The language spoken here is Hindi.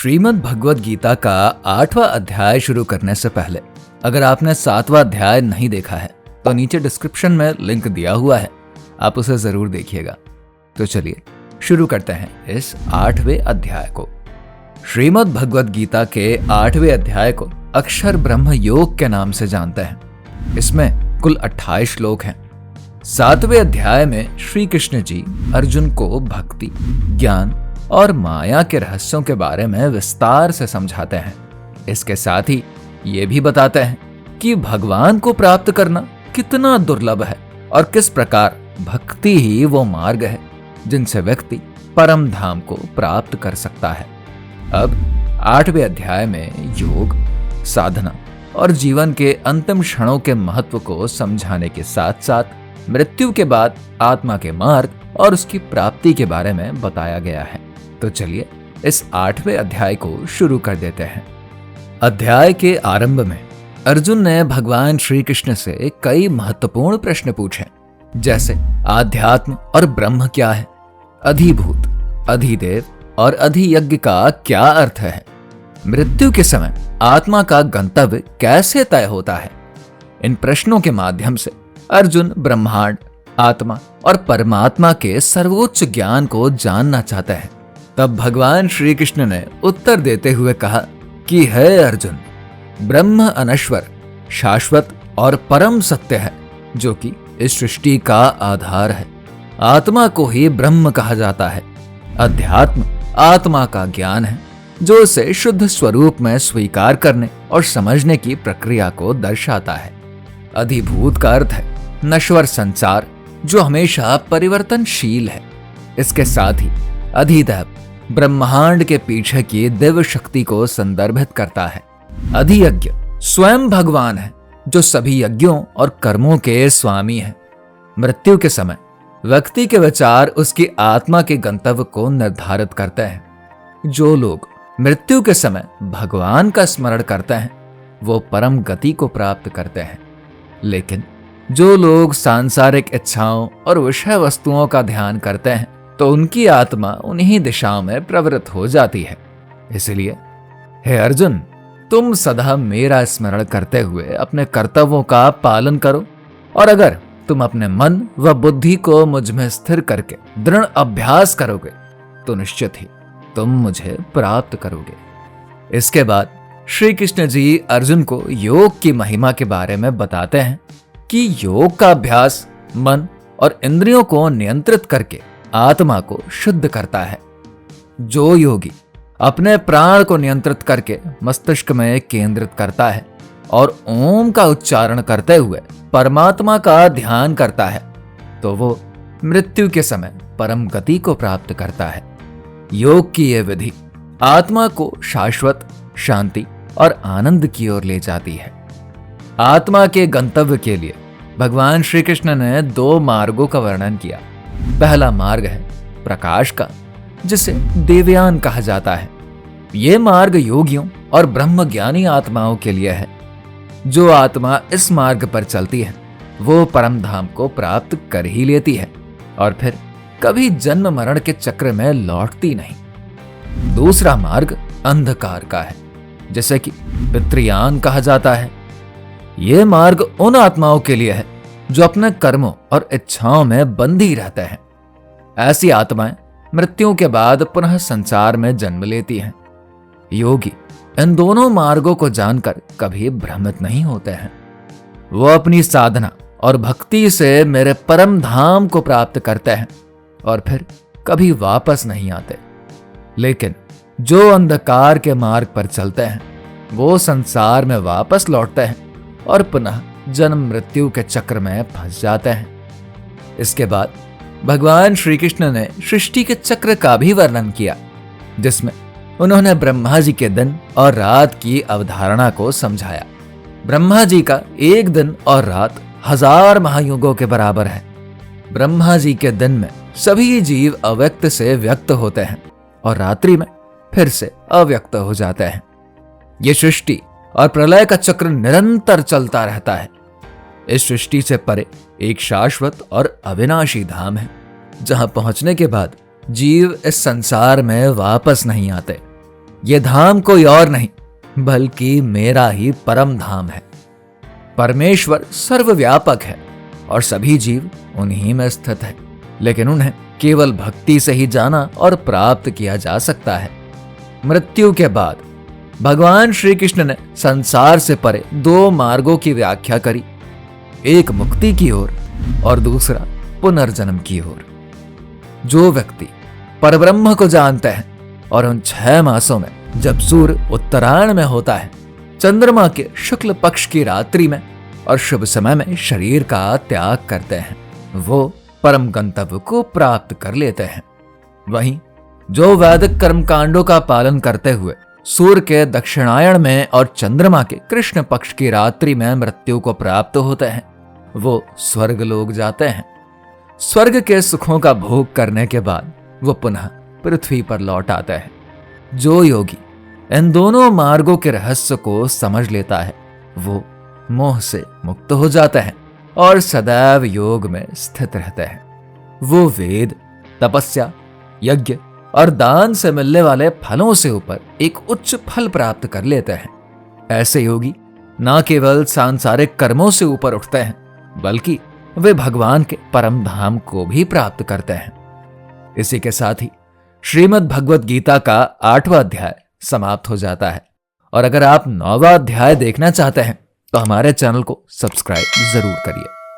श्रीमद् भगवद गीता का 8वां अध्याय शुरू करने से पहले अगर आपने 7वां अध्याय नहीं देखा है तो नीचे डिस्क्रिप्शन में लिंक दिया हुआ है, आप उसे जरूर देखिएगा। तो चलिए शुरू करते हैं इस 8वें अध्याय को। श्रीमद् भगवद गीता के 8वें अध्याय को अक्षर ब्रह्म योग के नाम से जानते हैं। इसमें कुल 28 श्लोक हैं। 7वें अध्याय में श्री कृष्ण जी अर्जुन को भक्ति, ज्ञान और माया के रहस्यों के बारे में विस्तार से समझाते हैं। इसके साथ ही ये भी बताते हैं कि भगवान को प्राप्त करना कितना दुर्लभ है और किस प्रकार भक्ति ही वो मार्ग है जिनसे व्यक्ति परम धाम को प्राप्त कर सकता है। अब 8वें अध्याय में योग, साधना और जीवन के अंतिम क्षणों के महत्व को समझाने के साथ साथ मृत्यु के बाद आत्मा के मार्ग और उसकी प्राप्ति के बारे में बताया गया है। तो चलिए इस 8वें अध्याय को शुरू कर देते हैं। अध्याय के आरंभ में अर्जुन ने भगवान श्री कृष्ण से कई महत्वपूर्ण प्रश्न पूछे, जैसे आध्यात्म और ब्रह्म क्या है, अधिभूत, अधिदेव और अधियज्ञ का क्या अर्थ है, मृत्यु के समय आत्मा का गंतव्य कैसे तय होता है। इन प्रश्नों के माध्यम से अर्जुन ब्रह्मांड, आत्मा और परमात्मा के सर्वोच्च ज्ञान को जानना चाहते हैं। तब भगवान श्री कृष्ण ने उत्तर देते हुए कहा कि हे अर्जुन, ब्रह्म अनश्वर, शाश्वत और परम सत्य है, जो कि इस सृष्टि का आधार है। आत्मा को ही ब्रह्म कहा जाता है। अध्यात्म आत्मा का ज्ञान है, जो इसे शुद्ध स्वरूप में स्वीकार करने और समझने की प्रक्रिया को दर्शाता है। अधिभूत का अर्थ है नश्वर संसार, जो हमेशा परिवर्तनशील है। इसके साथ ही अधिदैव ब्रह्मांड के पीछे की दिव्य शक्ति को संदर्भित करता है। अधियज्ञ स्वयं भगवान है, जो सभी यज्ञों और कर्मों के स्वामी है। मृत्यु के समय व्यक्ति के विचार उसकी आत्मा के गंतव्य को निर्धारित करते हैं। जो लोग मृत्यु के समय भगवान का स्मरण करते हैं वो परम गति को प्राप्त करते हैं, लेकिन जो लोग सांसारिक इच्छाओं और विषय वस्तुओं का ध्यान करते हैं तो उनकी आत्मा उन्हीं दिशाओं में प्रवृत्त हो जाती है। इसलिए हे अर्जुन, तुम सदा मेरा स्मरण करते हुए अपने कर्तव्यों का पालन करो, और अगर तुम अपने मन व बुद्धि को मुझ में स्थिर करके दृढ़ अभ्यास करोगे तो निश्चित ही तुम मुझे प्राप्त करोगे। इसके बाद श्री कृष्ण जी अर्जुन को योग की महिमा के बारे में बताते हैं कि योग का अभ्यास मन और इंद्रियों को नियंत्रित करके आत्मा को शुद्ध करता है। जो योगी अपने प्राण को नियंत्रित करके मस्तिष्क में केंद्रित करता है और ओम का उच्चारण करते हुए परमात्मा का ध्यान करता है, तो वो मृत्यु के समय परम गति को प्राप्त करता है। योग की यह विधि आत्मा को शाश्वत शांति और आनंद की ओर ले जाती है। आत्मा के गंतव्य के लिए भगवान श्री कृष्ण ने 2 मार्गों का वर्णन किया। पहला मार्ग है प्रकाश का, जिसे देवयान कहा जाता है। यह मार्ग योगियों और ब्रह्मज्ञानी आत्माओं के लिए है। जो आत्मा इस मार्ग पर चलती है वो परम धाम को प्राप्त कर ही लेती है और फिर कभी जन्म मरण के चक्र में लौटती नहीं। दूसरा मार्ग अंधकार का है, जिसे कि पितृयान कहा जाता है। यह मार्ग उन आत्माओं के लिए है जो अपने कर्मों और इच्छाओं में बंधी रहते हैं। ऐसी आत्माएं मृत्यु के बाद पुनः संसार में जन्म लेती हैं। योगी इन दोनों मार्गों को जानकर कभी भ्रमित नहीं होते हैं। वो अपनी साधना और भक्ति से मेरे परम धाम को प्राप्त करते हैं और फिर कभी वापस नहीं आते। लेकिन जो अंधकार के मार्ग पर चलते हैं वो संसार में वापस लौटते हैं और पुनः जन्म मृत्यु के चक्र में फंस जाते हैं। इसके बाद भगवान श्री कृष्ण ने सृष्टि के चक्र का भी वर्णन किया, जिसमें उन्होंने ब्रह्मा जी के दिन और रात की अवधारणा को समझाया। ब्रह्मा जी का एक दिन और रात 1000 महायुगों के बराबर है। ब्रह्मा जी के दिन में सभी जीव अव्यक्त से व्यक्त होते हैं और रात्रि में फिर से अव्यक्त हो जाते हैं। ये सृष्टि और प्रलय का चक्र निरंतर चलता रहता है। इस सृष्टि से परे एक शाश्वत और अविनाशी धाम है, जहां पहुंचने के बाद जीव इस संसार में वापस नहीं आते। ये धाम कोई और नहीं बल्कि मेरा ही परम धाम है। परमेश्वर सर्वव्यापक है और सभी जीव उन्हीं में स्थित है, लेकिन उन्हें केवल भक्ति से ही जाना और प्राप्त किया जा सकता है। मृत्यु के बाद भगवान श्री कृष्ण ने संसार से परे दो मार्गों की व्याख्या करी, एक मुक्ति की ओर और दूसरा पुनर्जन्म की ओर। जो व्यक्ति परब्रह्म को जानते हैं और उन 6 मासों में जब सूर्य उत्तरायण में होता है, चंद्रमा के शुक्ल पक्ष की रात्रि में और शुभ समय में शरीर का त्याग करते हैं, वो परम गंतव्य को प्राप्त कर लेते हैं। वहीं जो वैदिक कर्मकांडों का पालन करते हुए सूर्य के दक्षिणायण में और चंद्रमा के कृष्ण पक्ष की रात्रि में मृत्यु को प्राप्त होते हैं, वो स्वर्ग लोग जाते हैं। स्वर्ग के सुखों का भोग करने के बाद वो पुनः पृथ्वी पर लौट आते हैं। जो योगी इन दोनों मार्गों के रहस्य को समझ लेता है, वो मोह से मुक्त हो जाता है और सदैव योग में स्थित रहते हैं। वो वेद, तपस्या, यज्ञ और दान से मिलने वाले फलों से ऊपर एक उच्च फल प्राप्त कर लेते हैं। ऐसे योगी न केवल सांसारिक कर्मों से ऊपर उठते हैं, बल्कि वे भगवान के परम धाम को भी प्राप्त करते हैं। इसी के साथ ही श्रीमद् भगवत गीता का 8वां अध्याय समाप्त हो जाता है। और अगर आप 9वां अध्याय देखना चाहते हैं तो हमारे चैनल को सब्सक्राइब जरूर करिए।